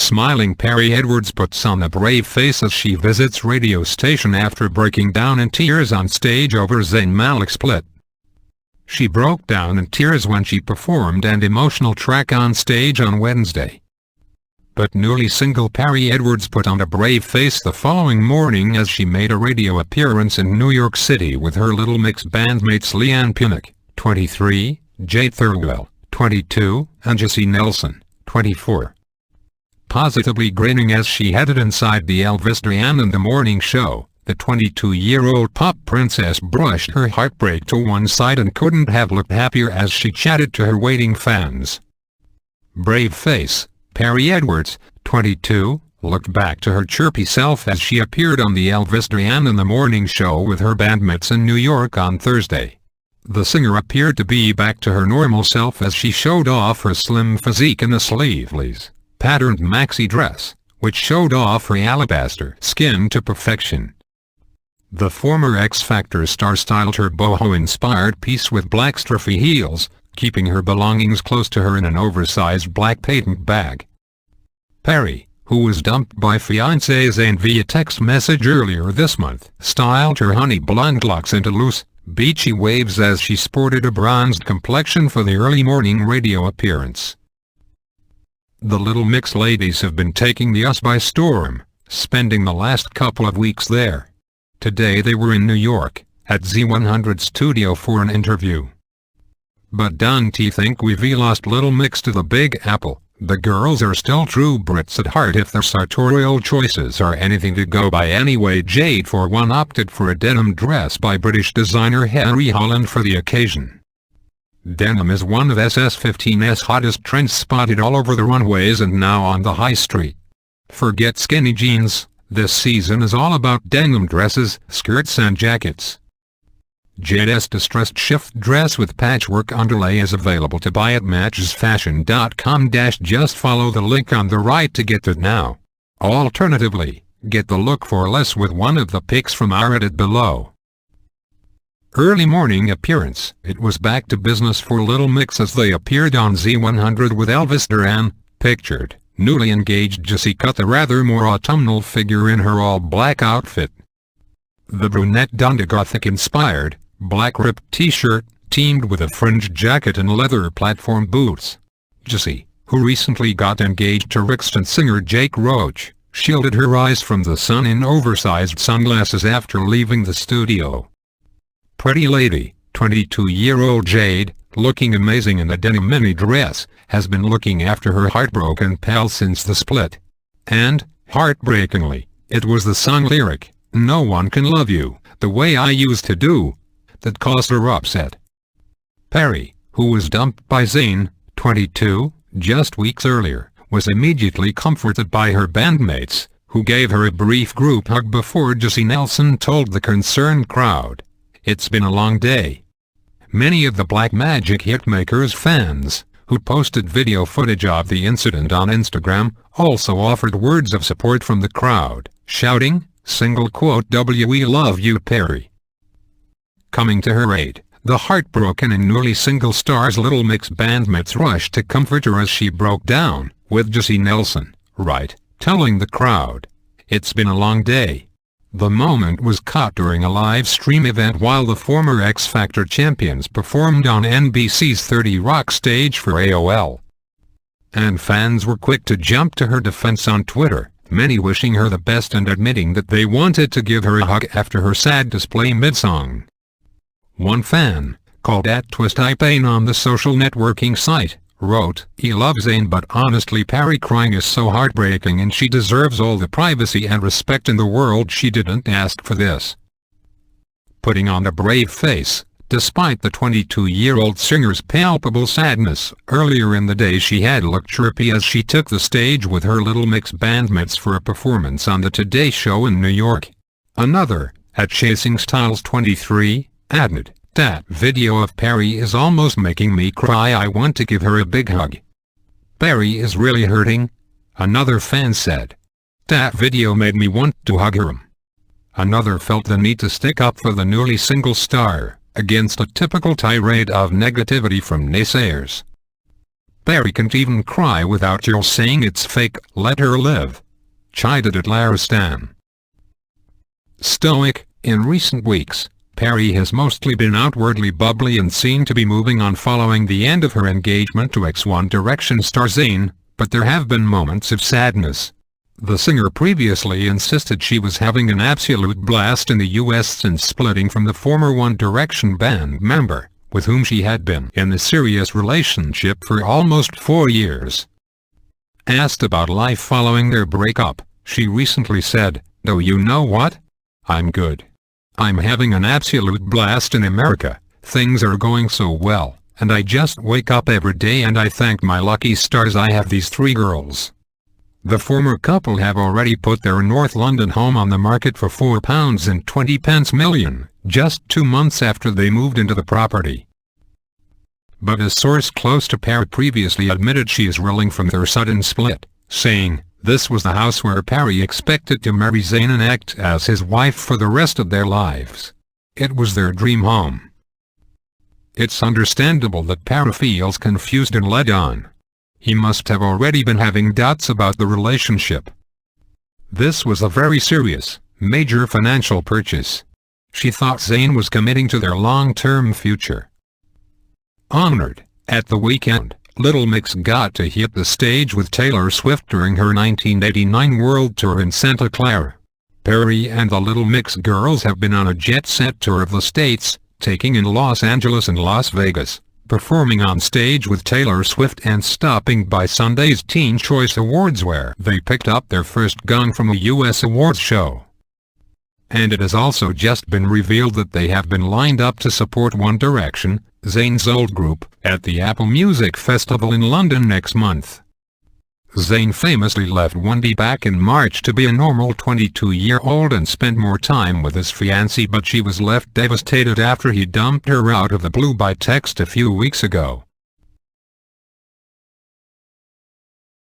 Smiling Perrie Edwards puts on a brave face as she visits radio station after breaking down in tears on stage over Zayn Malik's split. She broke down in tears when she performed an emotional track on stage on Wednesday. But newly single Perrie Edwards put on a brave face the following morning as she made a radio appearance in New York City with her Little Mix bandmates Leigh-Anne Pinnock, 23, Jade Thirlwall, 22, and Jesy Nelson, 24. Positively grinning as she headed inside the Elvis Duran in the morning show, the 22-year-old pop princess brushed her heartbreak to one side and couldn't have looked happier as she chatted to her waiting fans. Brave face, Perrie Edwards, 22, looked back to her chirpy self as she appeared on the Elvis Duran in the morning show with her bandmates in New York on Thursday. The singer appeared to be back to her normal self as she showed off her slim physique in a sleeveless, patterned maxi dress, which showed off her alabaster skin to perfection. The former X Factor star styled her boho-inspired piece with black stuffy heels, keeping her belongings close to her in an oversized black patent bag. Perrie, who was dumped by fiancé Zayn via text message earlier this month, styled her honey blonde locks into loose, beachy waves as she sported a bronzed complexion for the early morning radio appearance. The Little Mix ladies have been taking the US by storm, spending the last couple of weeks there. Today they were in New York, at Z100 studio for an interview. But don't you think we've lost Little Mix to the Big Apple? The girls are still true Brits at heart if their sartorial choices are anything to go by anyway. Jade for one opted for a denim dress by British designer Henry Holland for the occasion. Denim is one of SS15's hottest trends, spotted all over the runways and now on the high street. Forget skinny jeans, this season is all about denim dresses, skirts and jackets. Jade's distressed shift dress with patchwork underlay is available to buy at matchesfashion.com. Just follow the link on the right to get it now. Alternatively, get the look for less with one of the pics from our edit below. Early morning appearance. It was back to business for Little Mix as they appeared on Z100 with Elvis Duran, pictured. Newly engaged Jesy cut the rather more autumnal figure in her all-black outfit. The brunette donned a Gothic-inspired, black ripped t-shirt, teamed with a fringed jacket and leather platform boots. Jesy, who recently got engaged to Brixton singer Jake Roach, shielded her eyes from the sun in oversized sunglasses after leaving the studio. Pretty lady, 22-year-old Jade, looking amazing in a denim mini dress, has been looking after her heartbroken pal since the split. And, heartbreakingly, it was the song lyric, "No one can love you the way I used to do," that caused her upset. Perrie, who was dumped by Zayn, 22, just weeks earlier, was immediately comforted by her bandmates, who gave her a brief group hug before Jesy Nelson told the concerned crowd, "It's been a long day." Many of the Black Magic hitmaker's fans, who posted video footage of the incident on Instagram, also offered words of support from the crowd, shouting, single quote, "We love you, Perrie." Coming to her aid, the heartbroken and newly single star's Little Mix bandmates rushed to comfort her as she broke down, with Jesy Nelson, right, telling the crowd, "It's been a long day." The moment was caught during a live stream event while the former X Factor champions performed on NBC's 30 Rock stage for AOL. And fans were quick to jump to her defense on Twitter, many wishing her the best and admitting that they wanted to give her a hug after her sad display mid-song. One fan, called @TwistIpain on the social networking site, wrote, "He loves Zayn but honestly Perrie crying is so heartbreaking and she deserves all the privacy and respect in the world. She didn't ask for this." Putting on a brave face, despite the 22-year-old singer's palpable sadness, earlier in the day she had looked chirpy as she took the stage with her Little Mix bandmates for a performance on the Today Show in New York. Another, @ChasingStyles23, added, "That video of Perrie is almost making me cry. I want to give her a big hug. Perrie is really hurting." Another fan said, "That video made me want to hug her." Another felt the need to stick up for the newly single star, against a typical tirade of negativity from naysayers. Perrie can't even cry without you saying it's fake, let her live. Chided at Laristan. Stoic. In recent weeks, Perrie has mostly been outwardly bubbly and seemed to be moving on following the end of her engagement to ex-One Direction star Zayn, but there have been moments of sadness. The singer previously insisted she was having an absolute blast in the US since splitting from the former One Direction band member, with whom she had been in a serious relationship for almost 4 years. Asked about life following their breakup, she recently said, "Oh, you know what? I'm good. I'm having an absolute blast in America, things are going so well, and I just wake up every day and I thank my lucky stars I have these 3 girls." The former couple have already put their North London home on the market for £4.20 million, just 2 months after they moved into the property. But a source close to Perrie previously admitted she is reeling from their sudden split, saying, "This was the house where Perrie expected to marry Zayn and act as his wife for the rest of their lives. It was their dream home." It's understandable that Perrie feels confused and let on. He must have already been having doubts about the relationship. This was a very serious, major financial purchase. She thought Zayn was committing to their long-term future. Honored. At the weekend, Little Mix got to hit the stage with Taylor Swift during her 1989 World Tour in Santa Clara. Perrie and the Little Mix girls have been on a jet-set tour of the States, taking in Los Angeles and Las Vegas, performing on stage with Taylor Swift and stopping by Sunday's Teen Choice Awards where they picked up their first gong from a US awards show. And it has also just been revealed that they have been lined up to support One Direction, Zayn's old group, at the Apple Music Festival in London next month. Zayn famously left 1D back in March to be a normal 22-year-old and spent more time with his fiancée, but she was left devastated after he dumped her out of the blue by text a few weeks ago.